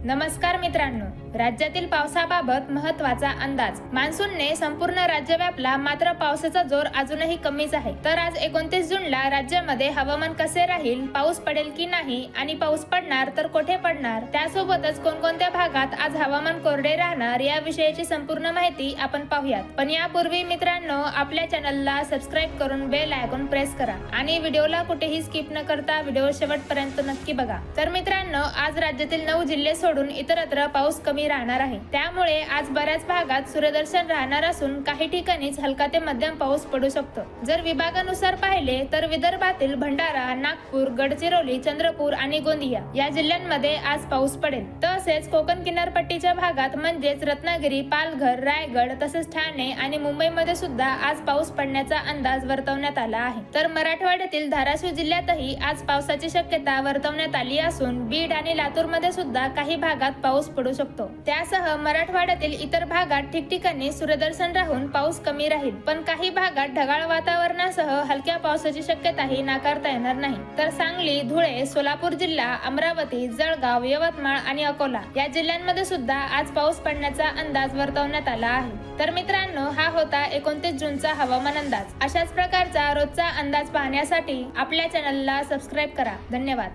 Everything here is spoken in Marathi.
नमस्कार मित्रांनो, राज्यातील पावसाबाबत महत्त्वाचा अंदाज। मान्सूनने संपूर्ण राज्य व्यापला, मात्र पावसाचा जोर अजूनही कमीच आहे। तर आज 29 जूनला राज्यामध्ये हवामान कसे राहील, पाऊस पडेल की नाही आणि पाऊस पडणार तर कुठे पडणार, त्यासोबतच कोणकोणत्या भागात आज हवामान कोरडे राहणार याविषयीची संपूर्ण माहिती आपण पाहूयात। पण यापूर्वी मित्रांनो, आपल्या चॅनलला सबस्क्राईब करून बेल आयकॉन प्रेस करा आणि व्हिडिओला कुठेही स्किप न करता व्हिडिओ शेवटपर्यंत नक्की बघा। तर मित्रांनो, आज राज्यातील 9 जिल्हे सोडून इतरत्र पाऊस कमी राहणार आहे। त्यामुळे आज बऱ्याच भागात सूर्यदर्शन राहणार असून काही ठिकाणीच हलका ते मध्यम पाऊस पडू शकतो। जर विभागानुसार पाहिले तर विदर्भातील भंडारा, नागपूर, गडचिरोली, चंद्रपूर आणि गोंदिया या जिल्ह्यांमध्ये आज पाऊस पडेल। तसेच कोकण किनारपट्टीच्या भागात म्हणजेच रत्नागिरी, पालघर, रायगड तसेच ठाणे आणि मुंबईमध्ये सुद्धा आज पाऊस पडण्याचा अंदाज वर्तवण्यात आला आहे। तर मराठवाड्यातील धाराशिव जिल्ह्यातही आज पावसाची शक्यता वर्तवण्यात आली असून बीड आणि लातूर मध्ये सुद्धा काही भागात पाऊस पडू शकतो। त्यासह मराठवाड्यातील इतर भागात ठिकठिकाणी सूर्यदर्शन राहून पाऊस कमी राहील, पण काही भागात ढगाळ वातावरणासह हलक्या पावसाची शक्यताही नाकारता येणार नाही। तर सांगली, धुळे, सोलापूर जिल्हा, अमरावती, जळगाव, यवतमाळ आणि अकोला या जिल्ह्यांमध्ये सुद्धा आज पाऊस पडण्याचा अंदाज वर्तवण्यात आला आहे। तर मित्रांनो, हा होता 29 जूनचा हवामान अंदाज। अशाच प्रकारचा रोजचा अंदाज पाहण्यासाठी आपल्या चॅनलला सबस्क्राईब करा। धन्यवाद।